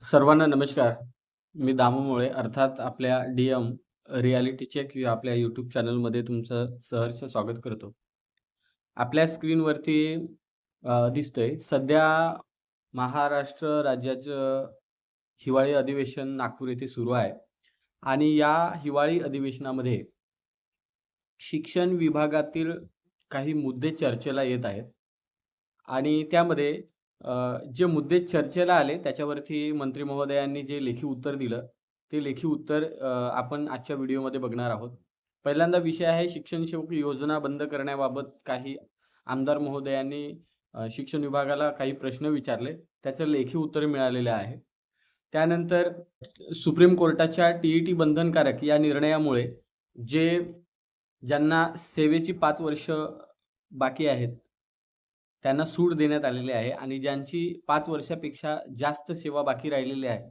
सर्वांना नमस्कार. मी दामू मुळे अर्थात आपल्या डी-एम रियालिटी चेक या आपल्या यूट्यूब चॅनलमध्ये तुमचं सहर्ष स्वागत करतो. आपल्या स्क्रीनवरती दिसतंय सध्या महाराष्ट्र राज्याचं हिवाळी अधिवेशन नागपूर येथे सुरू आहे आणि या हिवाळी अधिवेशनामध्ये शिक्षण विभागातील काही मुद्दे चर्चेला येत आहेत आणि त्यामध्ये जे मुद्दे चर्चेला आले त्याच्यावरती मंत्री महोदयांनी जे लेखी उत्तर दिलं, ते लेखी उत्तर आपण आजच्या व्हिडिओमध्ये बघणार आहोत. पहिल्यांदा विषय आहे शिक्षण सेवक योजना बंद करण्याबाबत काही आमदार महोदयांनी शिक्षण विभागाला काही प्रश्न विचारले. त्याचं लेखी उत्तर मिळालेलं आहे. त्यानंतर सुप्रीम कोर्टाच्या टी-ई-टी बंधनकारक या निर्णयामुळे ज्यांना सेवेची 5 वर्ष बाकी आहेत, त्यांना सूट देण्यात आलेली आहे आणि ज्यांची 5 वर्षापेक्षा जास्त सेवा बाकी राहिलेली आहे,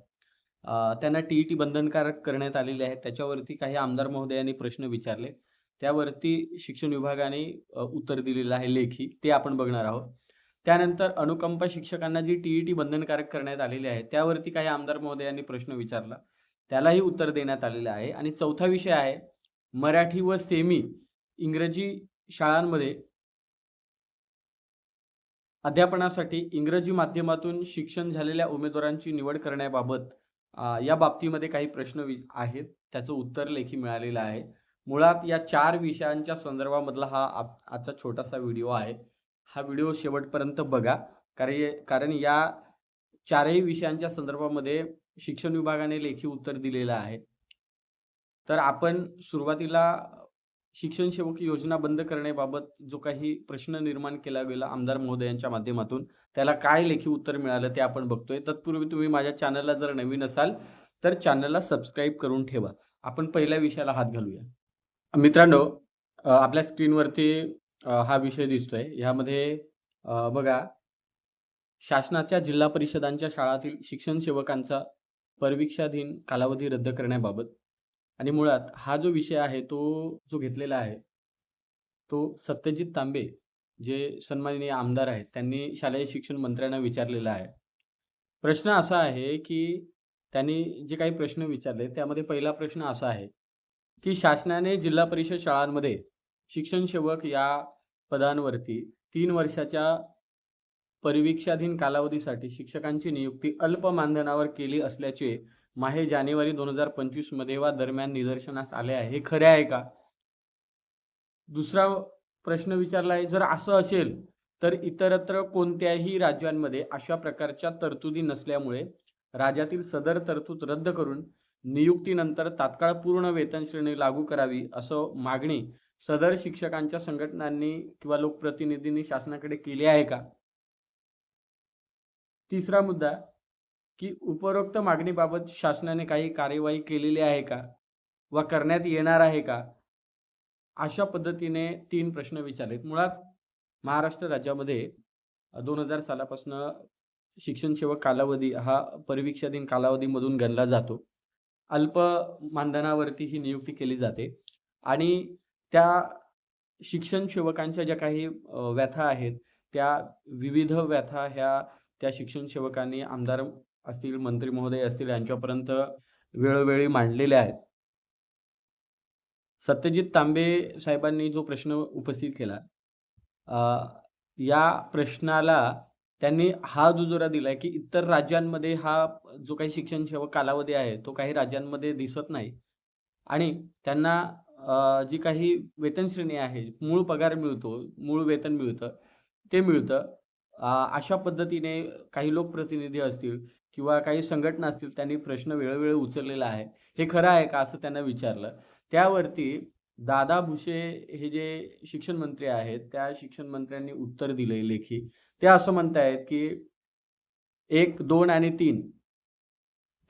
त्यांना टी-ई-टी बंधनकारक करण्यात आलेले आहे. त्याच्यावरती काही आमदार महोदयांनी प्रश्न विचारले. त्यावरती शिक्षण विभागाने उत्तर दिलेलं आहे लेखी. ते आपण बघणार आहोत. त्यानंतर अनुकंपा शिक्षकांना जी टी-ई-टी बंधनकारक करण्यात आलेली आहे, त्यावरती काही आमदार महोदयांनी प्रश्न विचारला. त्यालाही उत्तर देण्यात आलेलं आहे. आणि चौथा विषय आहे मराठी व सेमी इंग्रजी शाळांमध्ये अध्यापनासाठी इंग्रजी माध्यमातून शिक्षण झालेल्या उमेदवारांची निवड करण्याबाबत या बाबतीमध्ये काही प्रश्न आहेत. त्याचं उत्तर लेखी मिळालेलं आहे. मुळात या 4 विषयांच्या संदर्भामधला हा आजचा छोटासा व्हिडिओ आहे. हा व्हिडिओ शेवटपर्यंत बघा. कारण या 4ही विषयांच्या संदर्भामध्ये शिक्षण विभागाने लेखी उत्तर दिलेलं आहे. तर आपण सुरुवातीला शिक्षण सेवक योजना बंद करण्याबाबत जो काही प्रश्न निर्माण केला गेला आमदार महोदयांच्या माध्यमातून, त्याला काय लेखी उत्तर मिळालं ते आपण बघतोय. तत्पूर्वी तुम्ही माझ्या चॅनलला जर नवीन असाल तर चॅनलला सबस्क्राईब करून ठेवा. आपण पहिल्या विषयाला हात घालूया. मित्रांनो, आपल्या स्क्रीनवरती हा विषय दिसतोय. ह्यामध्ये बघा, शासनाच्या जिल्हा परिषदांच्या शाळातील शिक्षण सेवकांचा परिवीक्षाधीन कालावधी रद्द करण्याबाबत. आणि मुळात हा जो विषय आहे तो जो घेतलेला आहे, तो सत्यजित तांबे जे सन्माननीय आमदार आहेत, त्यांनी शालेय शिक्षण मंत्र्यांना विचारलेला आहे. प्रश्न असा आहे, की त्यांनी जे काही प्रश्न विचारले त्यामध्ये पहिला प्रश्न असा आहे, की शासनाने जिल्हा परिषद शाळांमध्ये शिक्षण सेवक या पदांवरती 3 वर्षाच्या परिवीक्षाधीन कालावधीसाठी शिक्षकांची नियुक्ती अल्प मानधनावर केली असल्याचे माहे जानेवारी 2025 मध्ये वा दरम्यान निदर्शनास आले आहे. हे खरे आहे का? दुसरा प्रश्न विचारला आहे, जर असं असेल तर इतरत्र कोणत्याही राज्यांमध्ये अशा प्रकारच्या तरतुदी नसल्यामुळे राज्यातील सदर तरतूद रद्द करून नियुक्तीनंतर तात्काळ पूर्ण वेतन श्रेणी लागू करावी असं मागणी सदर शिक्षकांच्या संघटनांनी किंवा लोकप्रतिनिधींनी शासनाकडे केली आहे का? तिसरा मुद्दा, की उपरोक्त मागणीबाबत शासनाने काही कार्यवाही केलेली आहे का वा करण्यात येणार आहे का? अशा पद्धतीने 3 प्रश्न विचारलेत. मुळात महाराष्ट्र राज्यामध्ये 2000 सालापासून शिक्षण सेवक कालावधी हा परिवीक्षाधीन कालावधीमधून गणला जातो. अल्प मानधनावरती ही नियुक्ती केली जाते आणि त्या शिक्षण सेवकांच्या ज्या काही व्यथा आहेत, त्या विविध व्यथा ह्या त्या शिक्षण सेवकांनी आमदार असतील, मंत्री महोदय असतील यांच्यापर्यंत वेळोवेळी मांडलेल्या आहेत. सत्यजित तांबे साहेबांनी जो प्रश्न उपस्थित केला, या प्रश्नाला त्यांनी हा दुजोरा दिलाय, की इतर राज्यांमध्ये हा जो काही शिक्षण सेवक कालावधी आहे, तो काही राज्यांमध्ये दिसत नाही आणि त्यांना जी काही वेतन श्रेणी आहे, मूळ पगार मिळतो, मूळ वेतन मिळतं, ते मिळतं. अशा पद्धतीने काही लोकप्रतिनिधी असतील किंवा काही संघटना असतील, त्यांनी प्रश्न वेळोवेळी उचललेला आहे. हे खरं आहे का असं त्यांना विचारलं. त्यावरती दादा भुसे हे जे शिक्षण मंत्री आहेत, त्या शिक्षण मंत्र्यांनी उत्तर दिलंय लेखी. ते असं म्हणतायत, की 1, 2 आणि 3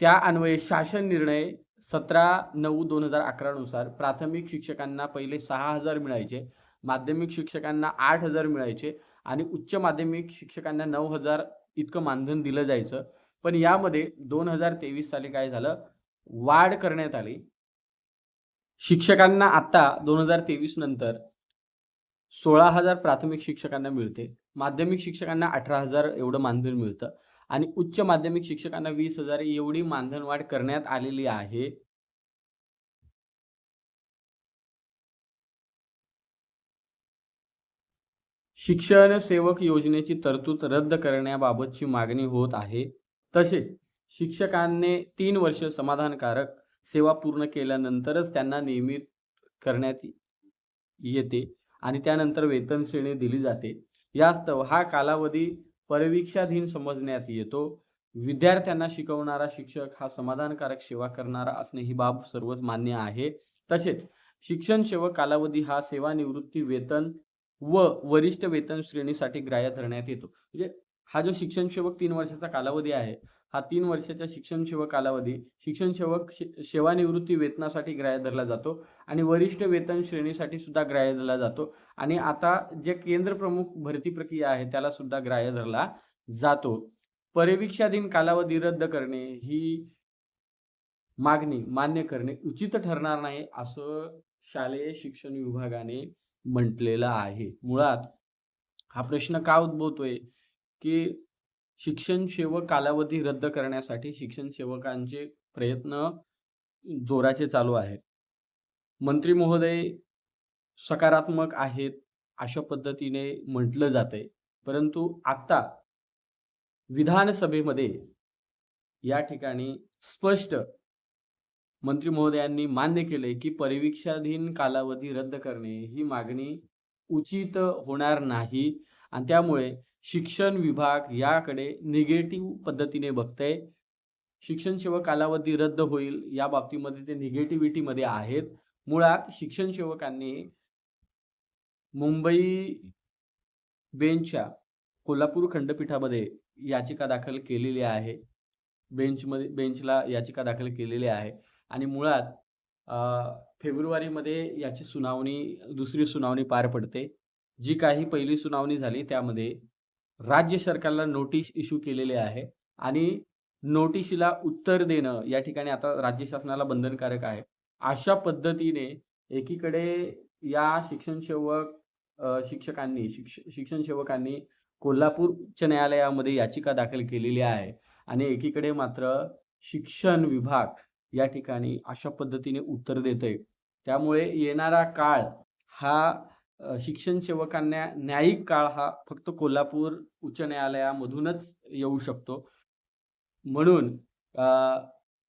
त्या अन्वये शासन निर्णय 17/9/2011 नुसार प्राथमिक शिक्षकांना पहिले 6,000 मिळायचे, माध्यमिक शिक्षकांना 8,000 मिळायचे आणि उच्च माध्यमिक शिक्षकांना 9,000 इतकं मानधन दिलं जायचं. पण यामध्ये 2023 साली काय झालं, वाढ करण्यात आली. शिक्षकांना आता 2023 नंतर 16,000 प्राथमिक शिक्षकांना मिळते. माध्यमिक शिक्षकांना 18,000 एवढं मानधन मिळतं आणि उच्च माध्यमिक शिक्षकांना 20,000 एवढी मानधनवाढ करण्यात आलेली आहे. शिक्षण सेवक योजनेची तरतूद रद्द करण्याबाबतची मागणी होत आहे. तसेच शिक्षकांनी 3 वर्ष समाधानकारक सेवा पूर्ण केल्यानंतरच त्यांना नियमित करण्यात येते आणि त्यानंतर वेतन श्रेणी दिली जाते. यास्तव हा कालावधी परिवीक्षाधीन समजण्यात येतो. विद्यार्थ्यांना शिकवणारा शिक्षक हा समाधानकारक सेवा करणारा असणे ही बाब सर्वच मान्य आहे. तसेच शिक्षण सेवक कालावधी हा सेवानिवृत्ती वेतन व वरिष्ठ वेतन श्रेणीसाठी ग्राह्य धरण्यात येतो. म्हणजे हा जो शिक्षण सेवक 3 वर्षाचा कालावधी आहे, हा 3 वर्षाच्या शिक्षण सेवक कालावधी शिक्षण सेवक सेवानिवृत्ती वेतनासाठी ग्राह्य धरला जातो आणि वरिष्ठ वेतन श्रेणीसाठी सुद्धा ग्राह्य धरला जातो आणि आता जे केंद्र प्रमुख भरती प्रक्रिया आहे त्याला सुद्धा ग्राह्य धरला जातो. परिवीक्षाधीन कालावधी रद्द करणे ही मागणी मान्य करणे उचित ठरणार नाही, असं शालेय शिक्षण विभागाने म्हटलेलं आहे. मुळात हा प्रश्न का उद्भवतोय, की शिक्षण सेवक कालावधी रद्द करण्यासाठी शिक्षण सेवकांचे प्रयत्न जोराचे चालू आहेत. मंत्री महोदय सकारात्मक आहेत, अशा पद्धतीने म्हटलं जातंय. परंतु आता विधानसभेमध्ये या ठिकाणी स्पष्ट मंत्री महोदयांनी मान्य केले, की परिवीक्षाधीन कालावधी रद्द करणे ही मागणी उचित होणार नाही आणि त्यामुळे शिक्षण विभाग याकडे निगेटिव्ह पद्धतीने बघतंय. शिक्षण सेवक कालावधी रद्द होईल या बाबतीमध्ये ते निगेटिव्हिटीमध्ये आहेत. मुळात शिक्षण सेवकांनी मुंबई बेंचच्या कोल्हापूर खंडपीठामध्ये याचिका दाखल केलेली आहे. बेंचला याचिका दाखल केलेली आहे आणि मुळात फेब्रुवारीमध्ये याची दुसरी सुनावणी पार पडते. जी काही पहिली सुनावणी झाली त्यामध्ये राज्य सरकारला नोटीस इश्यू केलेली आहे आणि नोटिशीला उत्तर देणं या ठिकाणी आता राज्य शासनाला बंधनकारक आहे. अशा पद्धतीने एकीकडे या शिक्षण सेवकांनी कोल्हापूर उच्च न्यायालयामध्ये याचिका दाखल केलेली आहे आणि एकीकडे मात्र शिक्षण विभाग या ठिकाणी अशा पद्धतीने उत्तर देतंय. त्यामुळे येणारा काळ हा शिक्षण सेवकांना न्यायिक काळ हा फक्त कोल्हापूर उच्च न्यायालयामधूनच येऊ शकतो. म्हणून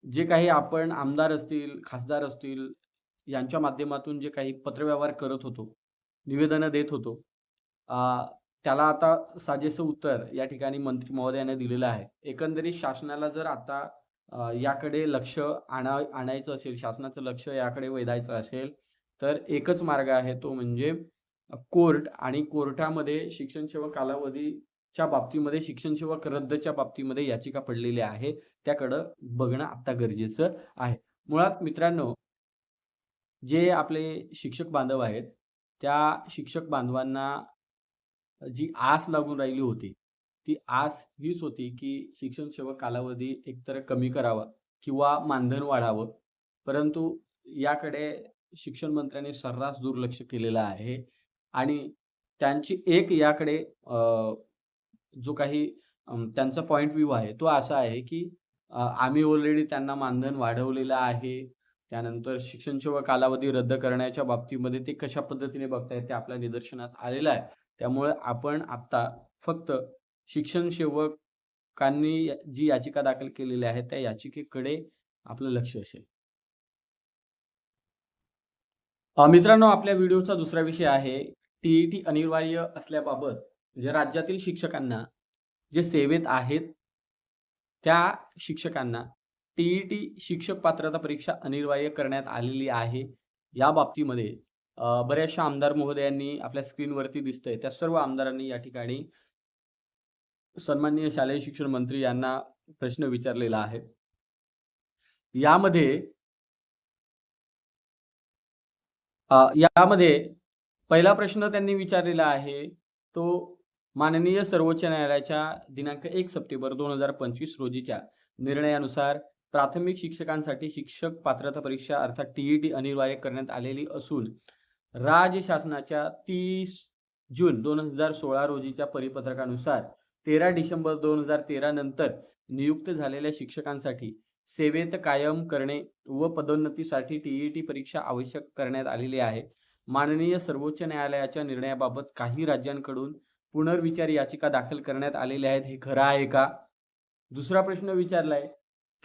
जे काही आपण आमदार असतील, खासदार असतील यांच्या माध्यमातून जे काही पत्रव्यवहार करत होतो, निवेदनं देत होतो, त्याला आता साजेसं उत्तर या ठिकाणी मंत्री महोदयाने दिलेलं आहे. एकंदरीत शासनाला जर आता याकडे लक्ष आणायचं असेल, शासनाचं लक्ष याकडे वेधायचं असेल, तर एकच मार्ग आहे तो म्हणजे कोर्ट आणि कोर्टामध्ये शिक्षण सेवक कालावधीच्या बाबतीमध्ये शिक्षण सेवक रद्दच्या बाबतीमध्ये याचिका पडलेली आहे. त्याकडं बघणं आता गरजेचं आहे. मुळात मित्रांनो, जे आपले शिक्षक बांधव आहेत, त्या शिक्षक बांधवांना जी आस लागून राहिली होती, ती आस हीच होती, की शिक्षण सेवक कालावधी एकतर कमी करावा किंवा मानधन वाढावं. परंतु याकडे शिक्षण मंत्र्यांनी सर्रास दुर्लक्ष केलेलं आहे आणि त्यांची एक याकडे जो काही त्यांचा पॉइंट व्ह्यू आहे, तो असा आहे, की आम्ही ऑलरेडी त्यांना मानधन वाढवलेलं आहे. त्यानंतर शिक्षण सेवा कालावधी रद्द करण्याच्या बाबतीमध्ये ते कशा पद्धतीने बघतायत ते आपल्या निदर्शनास आलेलं आहे. त्यामुळे आपण आता फक्त शिक्षण सेवकांनी जी याचिका दाखल केलेली आहे, त्या याचिकेकडे आपलं लक्ष असेल. मित्रांनो, आपल्या व्हिडिओचा दुसरा विषय आहे टी-ई-टी अनिवार्य असल्याबाबत. म्हणजे राज्यातील शिक्षकांना जे सेवेत आहेत, त्या शिक्षकांना टी-ई-टी शिक्षक पात्रता परीक्षा अनिवार्य करण्यात आलेली आहे. या बाबतीमध्ये बऱ्याचशा आमदार महोदयांनी आपल्या स्क्रीनवरती दिसतंय, त्या सर्व आमदारांनी या ठिकाणी सन्माननीय शालेय शिक्षण मंत्री यांना प्रश्न विचारलेला आहे. यामध्ये पहिला प्रश्न त्यांनी विचारलेला आहे, तो माननीय सर्वोच्च न्यायालयाच्या दिनांक 1 सप्टेंबर 2025 रोजीच्या निर्णयानुसार प्राथमिक शिक्षकांसाठी शिक्षक पात्रता परीक्षा अर्थात टी-ई-टी अनिवार्य करण्यात आलेली असून राज्य शासनाच्या 30 जून 2016 रोजीच्या परिपत्रकानुसार 13 डिसेंबर 2013 नंतर नियुक्त झालेल्या शिक्षकांसाठी सेवेत कायम करणे व पदोन्नतीसाठी टीईटी परीक्षा आवश्यक करण्यात आलेली आहे. माननीय सर्वोच्च न्यायालयाच्या निर्णयाबाबत काही राज्यांकडून पुनर्विचार याचिका दाखल करण्यात आलेल्या आहेत. हे खरं आहे का? दुसरा प्रश्न विचारलाय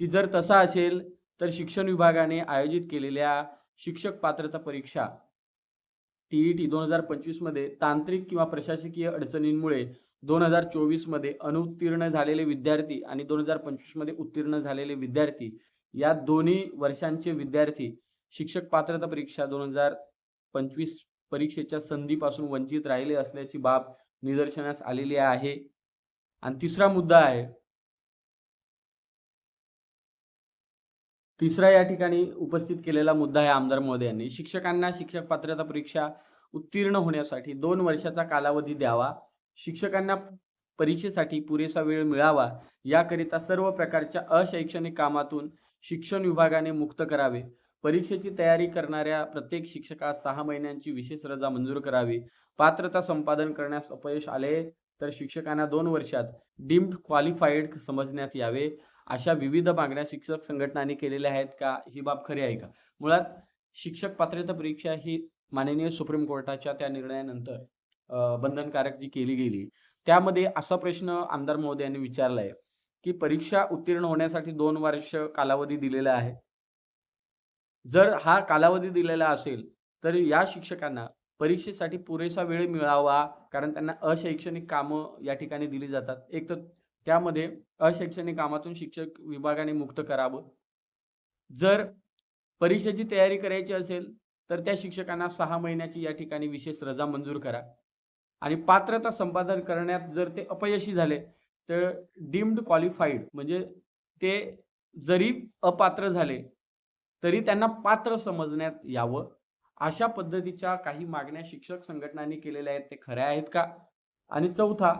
की जर तसा असेल तर शिक्षण विभागाने आयोजित केलेल्या शिक्षक पात्रता परीक्षा टीईटी 2025 मध्ये तांत्रिक किंवा प्रशासकीय अडचणींमुळे 2024 मध्ये अनुत्तीर्ण झालेले विद्यार्थी आणि 2025 मध्ये उत्तीर्ण झालेले विद्यार्थी या दोन्ही वर्षांचे विद्यार्थी शिक्षक पात्रता परीक्षा 2025 परीक्षेच्या संधीपासून वंचित राहिले असल्याची बाब निदर्शनास आलेली आहे. आणि तिसरा मुद्दा आहे, तिसरा या ठिकाणी उपस्थित केलेला मुद्दा आहे आमदार महोदयांनी, शिक्षकांना शिक्षक पात्रता परीक्षा उत्तीर्ण होण्यासाठी 2 वर्षाचा कालावधी द्यावा. शिक्षकांना परीक्षेसाठी पुरेसा वेळ मिळावा याकरिता सर्व प्रकारच्या अशैक्षणिक कामातून शिक्षण विभागाने मुक्त करावे. परीक्षेची तयारी करणाऱ्या प्रत्येक शिक्षकास 6 महिन्यांची विशेष रजा मंजूर करावी. पात्रता संपादन करण्यास अपयश आले तर शिक्षकांना 2 वर्षात डीम्ड क्वालिफाईड समजण्यात यावे. अशा विविध मागण्या शिक्षक संघटनांनी केलेल्या आहेत का? ही बाब खरी आहे का? मुळात शिक्षक पात्रता परीक्षा ही माननीय सुप्रीम कोर्टाच्या त्या निर्णयानंतर बंधनकारक जी केली गेली, त्यामध्ये असा प्रश्न आमदार महोदयांनी विचारलाय की परीक्षा उत्तीर्ण होण्यासाठी 2 वर्ष कालावधी दिलेला आहे. जर हा कालावधी दिलेला असेल तर या शिक्षकांना परीक्षेसाठी पुरेसा वेळ मिळावा, कारण त्यांना अशैक्षणिक कामं या ठिकाणी दिली जातात. एक तर त्यामध्ये अशैक्षणिक कामातून शिक्षक विभागाने मुक्त करावं. जर परीक्षेची तयारी करायची असेल तर त्या शिक्षकांना 6 महिन्याची या ठिकाणी विशेष रजा मंजूर करा. आणि पात्रता संपादन करण्यात जर ते अपयशी झाले तर डीम्ड क्वालिफाईड म्हणजे ते जरी अपात्र झाले तरी त्यांना पात्र समजण्यात यावं. अशा पद्धतीच्या काही मागण्या शिक्षक संघटनांनी केलेल्या आहेत. ते खऱ्या आहेत का? आणि चौथा,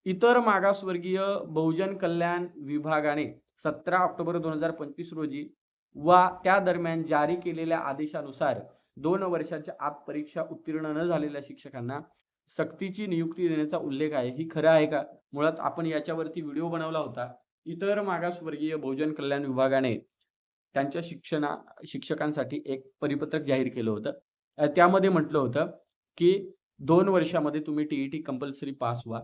इतर मागासवर्गीय बहुजन कल्याण विभागाने 17 ऑक्टोबर 2025 रोजी वा त्या दरम्यान जारी केलेल्या आदेशानुसार 2 वर्षाच्या आत परीक्षा उत्तीर्ण न झालेल्या शिक्षकांना सक्तीची नियुक्ती देण्याचा उल्लेख आहे. ही खरं आहे का? मुळात आपण याच्यावरती व्हिडिओ बनवला होता. इतर मागासवर्गीय बहुजन कल्याण विभागाने त्यांच्या शिक्षकांसाठी एक परिपत्रक जाहीर केलं होतं. त्यामध्ये म्हटलं होतं की 2 वर्षामध्ये तुम्ही टीईटी कंपल्सरी पास व्हा.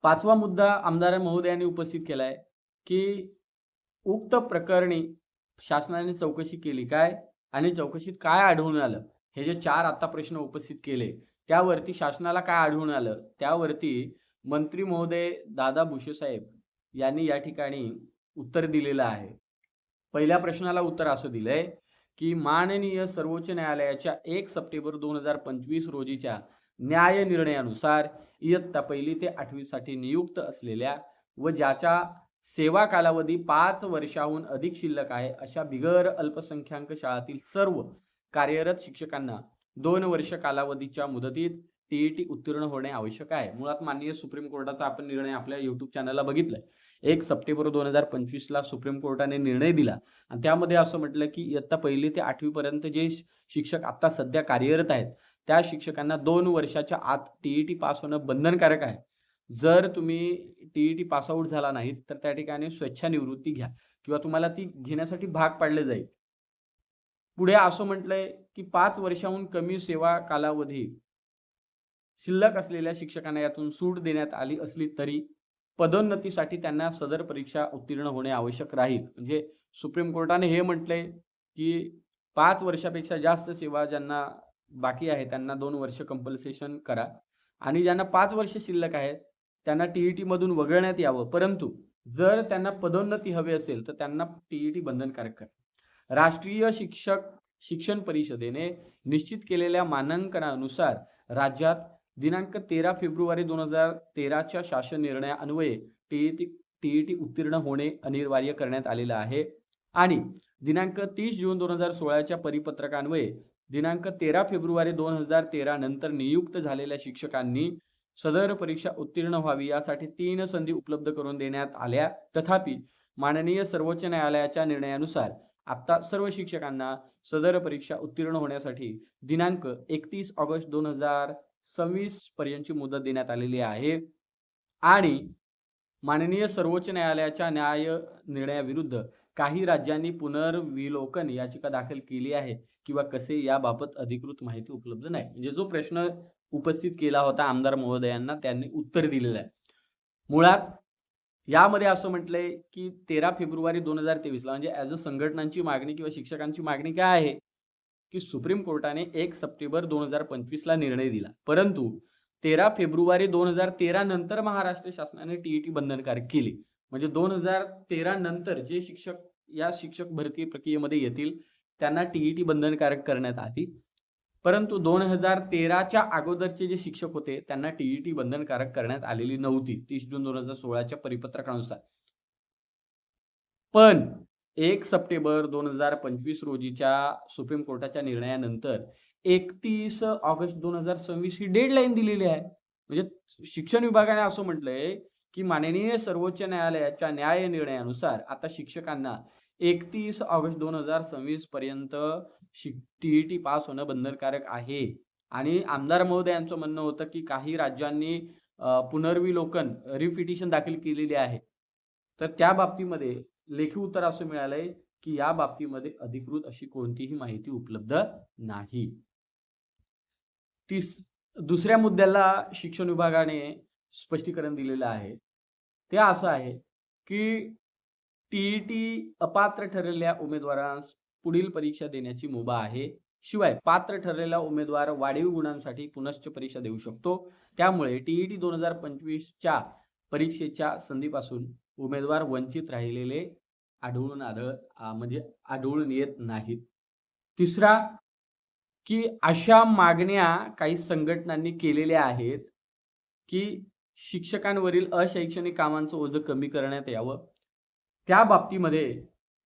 5वा मुद्दा आमदार महोदयांनी उपस्थित केलाय की उक्त प्रकरणी शासनाने चौकशी केली काय आणि चौकशीत काय आढळून आलं? हे जे 4 आता प्रश्न उपस्थित केले त्यावरती शासनाला काय आढळून आलं? त्यावरती मंत्री महोदय दादा भुसे साहेब यांनी या ठिकाणी उत्तर दिलेलं आहे. पहिल्या प्रश्नाला उत्तर असं दिलंय की माननीय सर्वोच्च न्यायालयाच्या 1 सप्टेंबर 2025 रोजीच्या न्याय निर्णयानुसार इयत्ता 1 ते 8वी साठी नियुक्त असलेल्या व ज्याच्या सेवा कालावधी 5 वर्षाहून अधिक शिल्लक आहे अशा बिगर अल्पसंख्याक शाळांतील सर्व कार्यरत शिक्षकांना 2 वर्ष कालावधीच्या मुदतीत टीईटी उत्तीर्ण होणे आवश्यक आहे. मुळात माननीय सुप्रीम कोर्टाचा आपण निर्णय आपल्या YouTube चॅनलला बघितलाय. 1 सप्टेंबर 2025 ला सुप्रीम कोर्टाने निर्णय दिला आणि त्यामध्ये असं म्हटलं की इयत्ता 1 ते 8वी पर्यंत जे शिक्षक आता सध्या कार्यरत आहेत त्या शिक्षकांना 2 वर्षाच्या आत टीईटी पास होणं बंधनकारक आहे. जर तुम्ही टीईटी पास आउट झाला नाहीत तर त्या ठिकाणी स्वेच्छानिवृत्ती घ्या किंवा तुम्हाला ती घेण्यासाठी भाग पाडले जाईल. पुढे असं म्हटलंय की 5 वर्षाहून कमी सेवा कालावधी शिल्लक असलेल्या शिक्षकांना यातून सूट देण्यात आली असली तरी पदोन्नतीसाठी त्यांना सदर परीक्षा उत्तीर्ण होणे आवश्यक राहील. म्हणजे सुप्रीम कोर्टाने हे म्हटलंय की 5 वर्षापेक्षा जास्त सेवा ज्यांना बाकी आहे त्यांना 2 वर्ष कंपल्सेशन करा आणि ज्यांना 5 वर्ष शिल्लक आहेत त्यांना टीईटी मधून वगळण्यात यावं. परंतु जर त्यांना पदोन्नती हवी असेल तर त्यांना टीईटी बंधनकारक करा. राष्ट्रीय शिक्षण परिषदेने निश्चित केलेल्या मानांकनानुसार राज्यात दिनांक 13 फेब्रुवारी 2013च्या शासन निर्णयान्वये टीईटी उत्तीर्ण होणे अनिवार्य करण्यात आलेलं आहे आणि दिनांक 30 जून 2016च्या परिपत्रकान्वये दिनांक 13 फेब्रुवारी 2013 नंतर नियुक्त झालेल्या शिक्षकांनी सदर परीक्षा उत्तीर्ण व्हावी यासाठी 3 संधी उपलब्ध करून देण्यात आल्या. तथापि माननीय सर्वोच्च न्यायालयाच्या निर्णयानुसार आता सर्व शिक्षकांना सदर परीक्षा उत्तीर्ण होण्यासाठी दिनांक 31 ऑगस्ट 2026 पर्यंतची मुदत देण्यात आलेली आहे. आणि माननीय सर्वोच्च न्यायालयाच्या न्याय निर्णयाविरुद्ध काही राज्यांनी पुनर्विलोकन याचिका दाखल केली आहे किंवा कसे याबाबत अधिकृत माहिती उपलब्ध नाही. म्हणजे जो प्रश्न उपस्थित केला होता आमदार महोदयांना त्यांनी उत्तर दिलेलं आहे. मुळात यामध्ये असं म्हटलंय, की 13 फेब्रुवारी 2023 ला म्हणजे ॲज अ संघटनांची मागणी किंवा शिक्षकांची मागणी काय आहे, की सुप्रीम कोर्टाने 1 सप्टेंबर 2025 ला निर्णय दिला. परंतु 13 फेब्रुवारी 2013 नंतर महाराष्ट्र शासनाने टी बंधनकारक केली. म्हणजे 2013 नंतर जे शिक्षक या शिक्षक भरती प्रक्रियेमध्ये येतील, त्यांना टी बंधनकारक करण्यात आली. परंतु 2013च्या अगोदरचे जे शिक्षक होते, त्यांना टी बंधनकारक करण्यात आलेली नव्हती. 30 जून 2016च्या परिपत्रकानुसार. पण 1 सप्टेंबर 2025 रोजीच्या सुप्रीम कोर्टाच्या निर्णयानंतर 31 ऑगस्ट 2026 ही डेडलाईन दिलेली आहे. म्हणजे शिक्षण विभागाने असं म्हटलंय, की माननीय सर्वोच्च न्यायालयाच्या न्याय निर्णयानुसार आता शिक्षकांना 31 ऑगस्ट 2026 पर्यंत टी पास होणं बंधनकारक आहे. आणि आमदार महोदयांचं म्हणणं होतं, की काही राज्यांनी पुनर्विलोकन रिपिटिशन दाखल केलेली आहे. तर त्या बाबतीमध्ये लेखी उत्तर असं मिळालंय, की या बाबतीमध्ये अधिकृत अशी कोणतीही माहिती उपलब्ध नाही. दुसऱ्या मुद्द्याला शिक्षण विभागाने स्पष्टीकरण दिलेलं आहे. ते असं आहे, की टी अपात्र ठरलेल्या उमेदवारांस पुढील परीक्षा देण्याची मुभा आहे. शिवाय पात्र ठरलेला उमेदवार वाढीव गुणांसाठी पुनश्च परीक्षा देऊ शकतो. त्यामुळे टी 2025च्या परीक्षेच्या संधीपासून उमेदवार वंचित राहिलेले आढळून येत नाहीत. तिसरा, की अशा मागण्या काही संघटनांनी केलेल्या आहेत, की शिक्षकांवरील अशैक्षणिक कामांचं ओझं कमी करण्यात यावं. त्या बाबतीमध्ये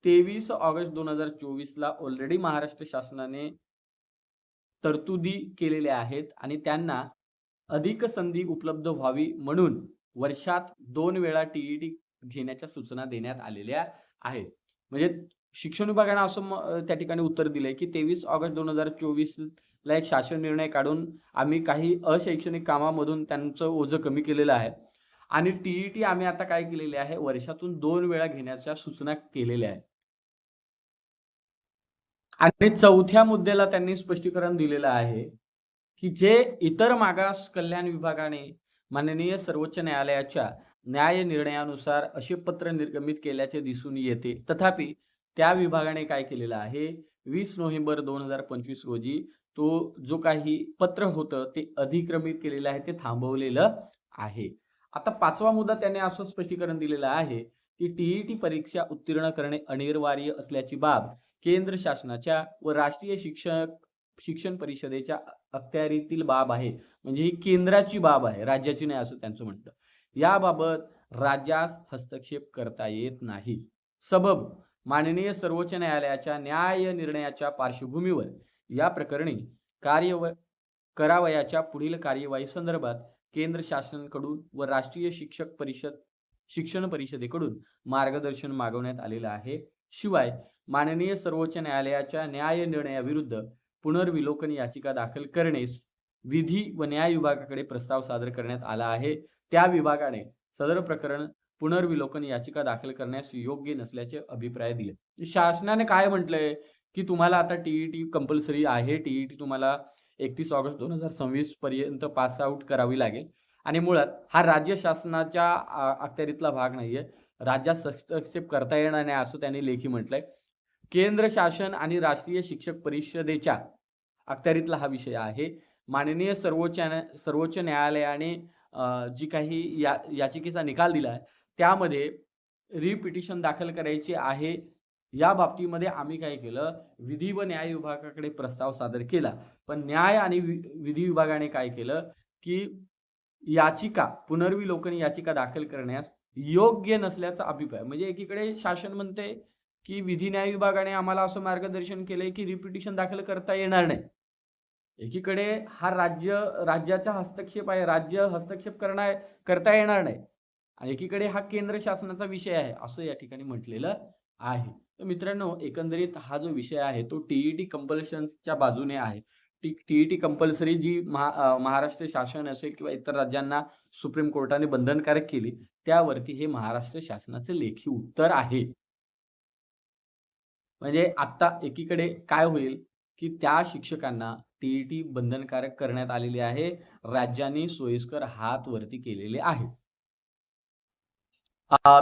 23 ऑगस्ट 2024 ला ऑलरेडी महाराष्ट्र शासनाने तरतुदी केलेल्या आहेत आणि त्यांना अधिक संधी उपलब्ध व्हावी म्हणून वर्षात 2 वेळा टी घेण्याच्या सूचना देण्यात आलेल्या आहेत. म्हणजे शिक्षण विभागाने असं त्या ठिकाणी उत्तर दिलंय, की 23 ऑगस्ट 2024 ला एक शासन निर्णय काढून आम्ही काही अशैक्षणिक कामामधून त्यांचं ओझं कमी केलेलं आहे आणि टी आम्ही आता काय केलेली आहे, वर्षातून 2 वेळा घेण्याच्या सूचना केलेल्या आहेत. आणि चौथ्या मुद्द्याला त्यांनी स्पष्टीकरण दिलेलं आहे, की जे इतर मागास कल्याण विभागाने माननीय सर्वोच्च न्यायालयाच्या न्याय निर्णयानुसार असे पत्र निर्गमित केल्याचे दिसून येते. तथापि त्या विभागाने काय केलेलं आहे, 20 नोव्हेंबर 2025 रोजी तो जो काही पत्र होतं ते अधिक्रमित केलेलं आहे, ते थांबवलेलं आहे. आता 5वा मुद्दा त्याने असं स्पष्टीकरण दिलेलं आहे, की टी परीक्षा उत्तीर्ण करणे अनिवार्य असल्याची बाब केंद्र शासनाच्या व राष्ट्रीय शिक्षण परिषदेच्या अखत्यारीतील बाब आहे. म्हणजे ही केंद्राची बाब आहे, राज्याची नाही असं त्यांचं म्हणणं. याबाबत राज्यास हस्तक्षेप करता येत नाही. सबब माननीय सर्वोच्च न्यायालयाच्या न्याय निर्णयाच्या पार्श्वभूमीवर या प्रकरणी करावयाच्या पुढील कार्यवाही संदर्भात केंद्र शासनाकडून व राष्ट्रीय शिक्षण परिषदेकडून मार्गदर्शन मागवण्यात आलेलं आहे. शिवाय माननीय सर्वोच्च न्यायालयाच्या न्याय निर्णयाविरुद्ध पुनर्विलोकन याचिका दाखल करण्यास विधी व न्याय विभागाकडे प्रस्ताव सादर करण्यात आला आहे. त्या विभागाने सदर प्रकरण पुनर्विलोकन याचिका दाखल करण्यास योग्य नसल्याचे अभिप्राय दिले. शासनाने काय म्हटलंय, की तुम्हाला आता टी कंपल्सरी आहे. टी तुम्हाला 31 ऑगस्ट 2026 पर्यंत पास आउट करावी लागेल आणि मुळात हा राज्य शासनाच्या अखत्यारीतला भाग नाहीये. राज्यात हस्तक्षेप करता येणार नाही असं त्यांनी लेखी म्हटलंय. केंद्र शासन आणि राष्ट्रीय शिक्षक परिषदेच्या अखत्यारीतला हा विषय आहे. माननीय सर्वोच्च न्यायालयाने जी काही याचिकेचा निकाल दिलाय त्यामध्ये रिपिटिशन दाखल करायची आहे. या बाबतीमध्ये आम्ही काय केलं, विधी व न्याय विभागाकडे प्रस्ताव सादर केला. पण न्याय आणि विधी विभागाने काय केलं, की पुनर्विलोकन याचिका दाखल करण्यास योग्य नसल्याचा अभिप्राय. म्हणजे एकीकडे शासन म्हणते, की विधी न्याय विभागाने आम्हाला असं मार्गदर्शन केलंय, की रिपिटिशन दाखल करता येणार नाही. एकीकडे हा राज्याचा हस्तक्षेप आहे, राज्य हस्तक्षेप करता येणार नाही आणि एकीकडे हा केंद्र शासनाचा विषय आहे असं या ठिकाणी म्हटलेलं आहे. तर मित्रांनो, एकंदरीत हा जो विषय आहे तो टी कंपल्शनच्या बाजूने आहे. टीईटी कंपल्सरी जी महाराष्ट्र शासन असेल किंवा इतर राज्यांना सुप्रीम कोर्टाने बंधनकारक केली, त्यावरती हे महाराष्ट्र शासनाचं लेखी उत्तर आहे. म्हणजे आता एकीकडे काय होईल, की त्या शिक्षकांना टीईटी बंधनकारक करण्यात आलेली आहे. राज्यांनी सोयीस्कर हात वरती केलेले आहेत.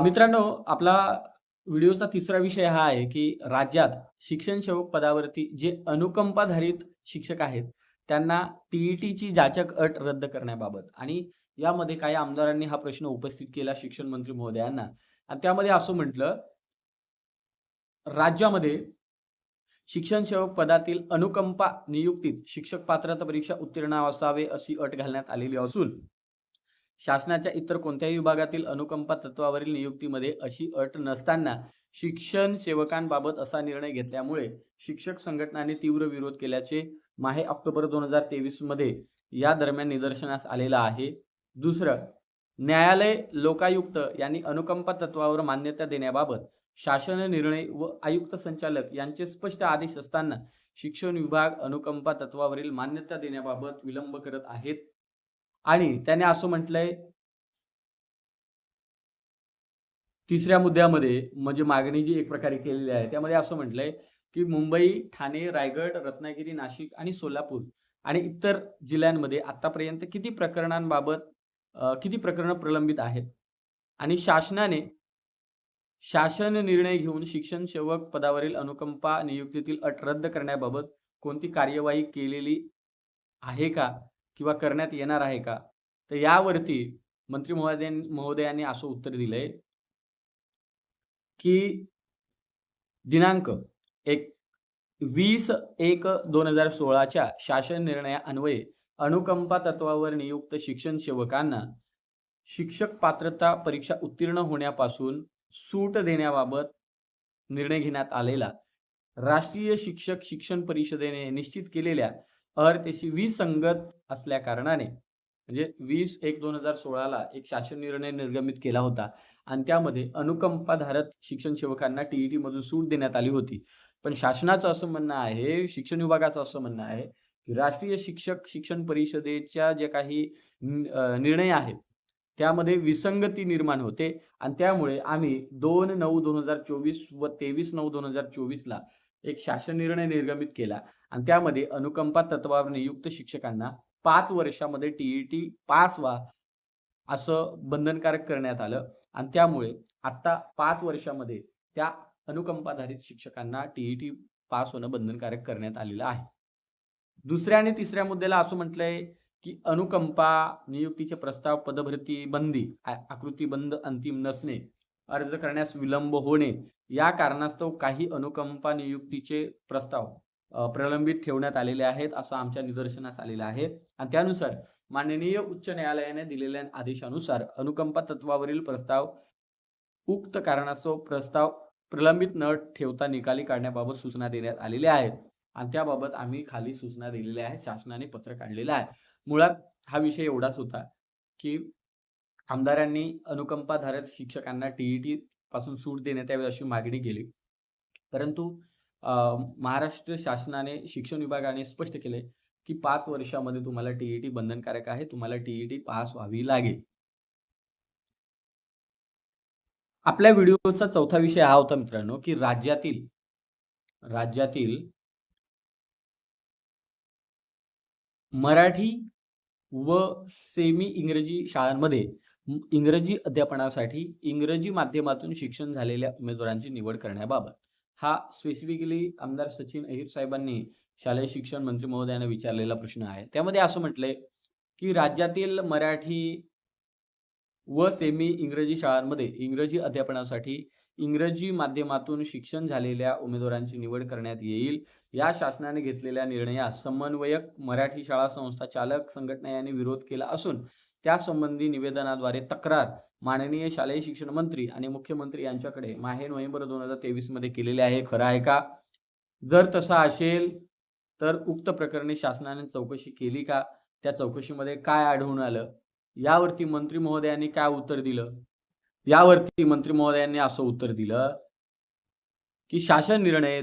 मित्रांनो, आपला व्हिडिओचा तिसरा विषय हा आहे, की राज्यात शिक्षण सेवक पदावरती जे अनुकंपाधारित शिक्षक आहेत, त्यांना टीईटीची जाचक अट रद्द करण्याबाबत आणि यामध्ये काही आमदारांनी हा प्रश्न उपस्थित केला शिक्षण मंत्री महोदयांना आणि त्यामध्ये असं म्हटलं, राज्यामध्ये शिक्षण सेवक पदातील अनुकंपा नियुक्तीत शिक्षक पात्रता परीक्षा उत्तीर्ण असावे अशी अट घालण्यात आलेली असून शासनाच्या इतर कोणत्याही विभागातील अनुकंपा तत्वावरील नियुक्तीमध्ये अशी अट नसताना शिक्षण सेवकांबाबत असा निर्णय घेतल्यामुळे शिक्षक संघटनांनी तीव्र विरोध केल्याचे माहे ऑक्टोबर 2023 मध्ये या दरम्यान निदर्शनास आलेलं आहे. दुसरं, न्यायालय लोकायुक्त यांनी अनुकंपा तत्वावर मान्यता देण्याबाबत शासन निर्णय व आयुक्त संचालक यांचे स्पष्ट आदेश असताना शिक्षण विभाग अनुकंपा तत्वावरील मान्यता देण्याबाबत विलंब करत आहेत. आणि त्याने असं म्हटलंय तिसऱ्या मुद्द्यामध्ये म्हणजे मागणी जी एक प्रकारे केलेली आहे त्यामध्ये असं म्हटलंय की मुंबई, ठाणे, रायगड, रत्नागिरी, नाशिक आणि सोलापूर आणि इतर जिल्ह्यांमध्ये आतापर्यंत किती प्रकरणांबाबत किती प्रकरणं प्रलंबित आहेत आणि शासन निर्णय घेऊन शिक्षण सेवक पदावरील अनुकंपा नियुक्तीतील अट रद्द करण्याबाबत कोणती कार्यवाही केलेली आहे का किंवा करण्यात येणार आहे का? तर यावरती मंत्री महोदयांनी असं उत्तर दिलंय, की दिनांक 20/1/2016 च्या शासन निर्णयान्वये अनुकंपा तत्वावर नियुक्त शिक्षण सेवकांना शिक्षक पात्रता परीक्षा उत्तीर्ण होण्यापासून सूट देण्याबाबत निर्णय घेण्यात आलेला राष्ट्रीय शिक्षक शिक्षण परिषदेने निश्चित केलेल्या अर्थेशी विसंगत असल्या कारणाने म्हणजे 20/1/2016 ला एक शासन निर्णय निर्गमित केला होता आणि त्यामध्ये अनुकंपाधारक शिक्षण सेवकांना टीईटी मधून सूट देण्यात आली होती. पण शासनाचं असं म्हणणं आहे, शिक्षण विभागाचं असं म्हणणं आहे, की राष्ट्रीय शिक्षक शिक्षण परिषदेच्या जे काही निर्णय आहेत त्यामध्ये विसंगती निर्माण होते आणि त्यामुळे आम्ही 2/9/2024 व 23/9/2024 ला एक शासन निर्णय निर्गमित केला आणि त्यामध्ये अनुकंपा तत्वावर नियुक्त शिक्षकांना 5 वर्षामध्ये टीईटी पास व्हा असं बंधनकारक करण्यात आलं आणि त्यामुळे आता 5 वर्षामध्ये त्या अनुकंपाधारित शिक्षकांना टीईटी पास होणं बंधनकारक करण्यात आलेलं आहे. दुसऱ्या आणि तिसऱ्या मुद्द्याला असं म्हटलंय, की अनुकंपा नियुक्तीचे प्रस्ताव पदभरती बंदी आकृतीबंध अंतिम नसणे, अर्ज करण्यास विलंब होणे या कारणास्तव काही अनुकंपा नियुक्तीचे प्रस्ताव प्रलंबित ठेवण्यात आलेले आहेत असं आमच्या निदर्शनास आलेलं आहे आणि त्यानुसार माननीय उच्च न्यायालयाने दिलेल्या आदेशानुसार अनुकंपा तत्वावरील प्रस्ताव उक्त कारणास्तव प्रस्ताव प्रलंबित न ठेवता निकाली काढण्याबाबत सूचना देण्यात आलेल्या आहेत आणि त्याबाबत आम्ही खाली सूचना दिलेल्या आहेत. शासनाने पत्र काढलेलं आहे. मुळात हा विषय एवढाच होता, की आमदारांनी अनुकंपाधारक शिक्षकांना टीईटी पासून सूट देण्यात यावी अशी मागणी केली. परंतु महाराष्ट्र शासनाने शिक्षण विभागाने स्पष्ट केले, की 5 वर्षामध्ये तुम्हाला टीईटी बंधनकारक आहे. तुम्हाला टीईटी पास व्हावी लागेल. आपल्या व्हिडिओचा चौथा विषय हा होता मित्रांनो, की राज्यातील मराठी व सेमी इंग्रजी शाळांमध्ये इंग्रजी अध्यापनासाठी इंग्रजी माध्यमातून शिक्षण झालेल्या उमेदवारांची निवड करण्याबाबत हा स्पेसिफिकली आमदार सचिन अहिर साहेबांनी शालेय शिक्षण मंत्री महोदयांना विचारलेला प्रश्न आहे. त्यामध्ये असं म्हटलंय, की राज्यातील मराठी व सेमी इंग्रजी शाळांमध्ये इंग्रजी अध्यापनासाठी इंग्रजी माध्यमातून शिक्षण झालेल्या उमेदवारांची निवड करण्यात येईल. या शासनाने घेतलेल्या निर्णयास समन्वयक मराठी शाळा संस्था चालक संघटना यांनी विरोध केला असून त्यासंबंधी निवेदनाद्वारे तक्रार माननीय शालेय शिक्षण मंत्री आणि मुख्यमंत्री यांच्याकडे माहे नोव्हेंबर 2023 मध्ये केलेले आहे. खरं आहे का? जर तसं असेल तर उक्त प्रकरणी शासनाने चौकशी केली का? त्या चौकशीमध्ये काय आढळून आलं? यावरती मंत्री महोदयांनी काय उत्तर दिलं? यावरती मंत्री महोदयांनी असं उत्तर दिलं, की शासन निर्णय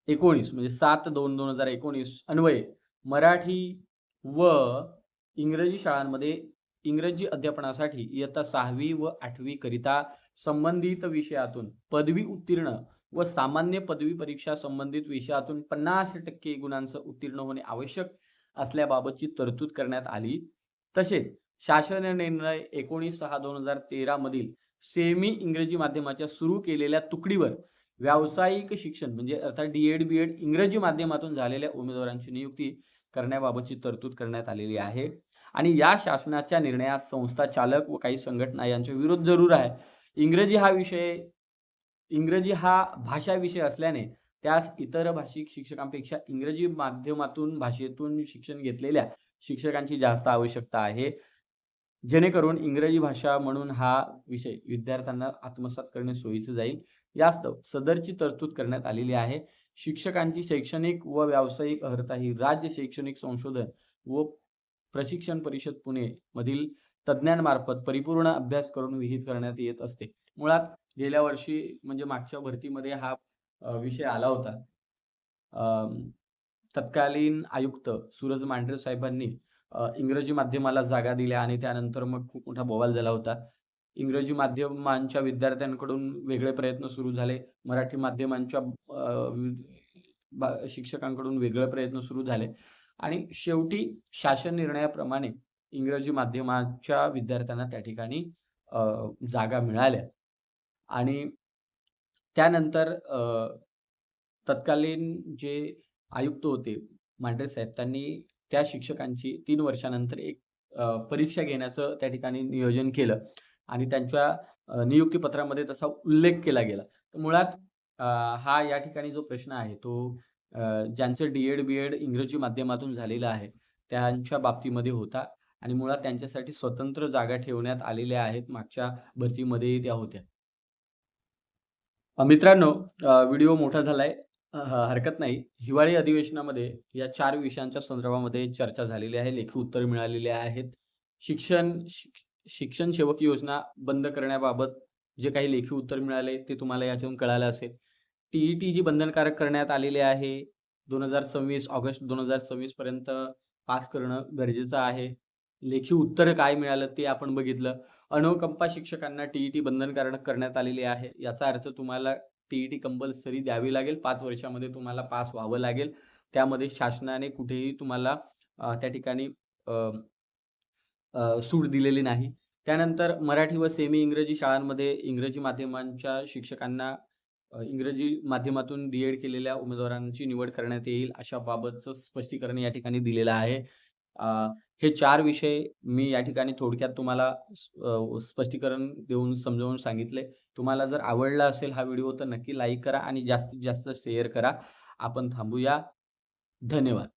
19 म्हणजे 7/2/2019 अन्वये मराठी व इंग्रजी शाळांमध्ये इंग्रजी अध्यापनासाठी इयत्ता 6वी व 8वी करिता संबंधित विषयातून पदवी उत्तीर्ण व सामान्य पदवी परीक्षा संबंधित विषयातून 50% गुणांचं उत्तीर्ण होणे आवश्यक असल्याबाबतची तरतूद करण्यात आली. तसेच शासन निर्णय 19/6/2013 मधील सेमी इंग्रजी माध्यमाच्या सुरू केलेल्या तुकडीवर व्यावसायिक शिक्षण म्हणजे अर्थात डी-एड, बी-एड इंग्रजी माध्यमातून झालेल्या उमेदवारांची नियुक्ती करण्याबाबतची तरतूद करण्यात आलेली आहे. आणि या शासनाच्या निर्णयास संस्था चालक व काही संघटना यांचा विरोध जरूर आहे. इंग्रजी हा विषय इंग्रजी हा भाषा विषय असल्याने त्यास इतर भाषिक शिक्षकांपेक्षा इंग्रजी माध्यमातून भाषेतून शिक्षण घेतलेल्या शिक्षकांची जास्त आवश्यकता आहे. जेणेकरून इंग्रजी भाषा म्हणून हा विषय विद्यार्थ्यांना आत्मसात करणे सोयीचे जाईल. यास्तव सदरची तरतूद करण्यात आलेली आहे. शिक्षकांची शैक्षणिक व व्यावसायिक अर्हता ही राज्य शैक्षणिक संशोधन व प्रशिक्षण परिषद पुणे मधील तज्ञांमार्फत परिपूर्ण अभ्यास करून विहित करण्यात येत असते. मुळात गेल्या वर्षी म्हणजे मागच्या भरतीमध्ये हा विषय आला होता. तत्कालीन आयुक्त सूरज मांढरे साहेबांनी इंग्रजी माध्यमाला जागा दिल्या आणि त्यानंतर मग खूप मोठा बवाल झाला होता. इंग्रजी माध्यमांच्या विद्यार्थ्यांकडून वेगळे प्रयत्न सुरू झाले. मराठी माध्यमांच्या शिक्षकांकडून वेगळे प्रयत्न सुरू झाले आणि शेवटी शासन निर्णयाप्रमाणे इंग्रजी माध्यमाच्या विद्यार्थ्यांना त्या ठिकाणी जागा मिळाल्या आणि त्यानंतर तत्कालीन जे आयुक्त होते मांढरे साहेब त्यांनी त्या शिक्षकांची 3 वर्षानंतर एक परीक्षा घेण्याचं त्या ठिकाणी नियोजन केलं आणि त्यांच्या नियुक्ती तसा उल्लेख केला गेला. तर मुळात हा या ठिकाणी जो प्रश्न आहे तो ज्यांचं डी-एड, बी-एड इंग्रजी माध्यमातून झालेलं आहे, त्यांच्या बाबतीमध्ये होता आणि मुळात त्यांच्यासाठी स्वतंत्र जागा ठेवण्यात आलेल्या आहेत. मागच्या भरतीमध्येही त्या होत्या. मित्रांनो, व्हिडिओ मोठा झालाय. हरकत नाही. हिवाळी अधिवेशनामध्ये या 4 विषयांच्या संदर्भामध्ये चर्चा झालेली आहे. लेखी उत्तर मिळालेली आहेत. शिक्षण सेवक योजना बंद करण्याबाबत जे काही लेखी उत्तर मिळाले ते तुम्हाला याच्यातून कळालं असेल. टी-ई-टी जी बंधनकारक करण्यात आलेली आहे. 2026 ऑगस्ट 2026 पर्यंत पास करणं गरजेचं आहे. लेखी उत्तर काय मिळालं ते आपण बघितलं. अणुकंपा शिक्षकांना टी-ई-टी बंधनकारक करण्यात आलेली आहे. याचा अर्थ तुम्हाला टी-ई-टी कंपल्सरी द्यावी लागेल. 5 वर्षामध्ये तुम्हाला पास व्हावं लागेल. त्यामध्ये शासनाने कुठेही तुम्हाला त्या ठिकाणी सूट दिलेली नाही. त्यानंतर मराठी व सेमी इंग्रजी शाळांमध्ये इंग्रजी माध्यमांच्या शिक्षकांना इंग्रजी माध्यमातून डी-एड केलेल्या उमेदवारांची निवड करण्यात येईल अशा बाबतचं स्पष्टीकरण या ठिकाणी दिलेलं आहे. हे 4 विषय मी या ठिकाणी थोडक्यात तुम्हाला स्पष्टीकरण देऊन समजावून सांगितले. तुम्हाला जर आवडला असेल हा व्हिडिओ तर नक्की लाईक करा आणि जास्तीत जास्त शेअर करा. आपण थांबूया. धन्यवाद.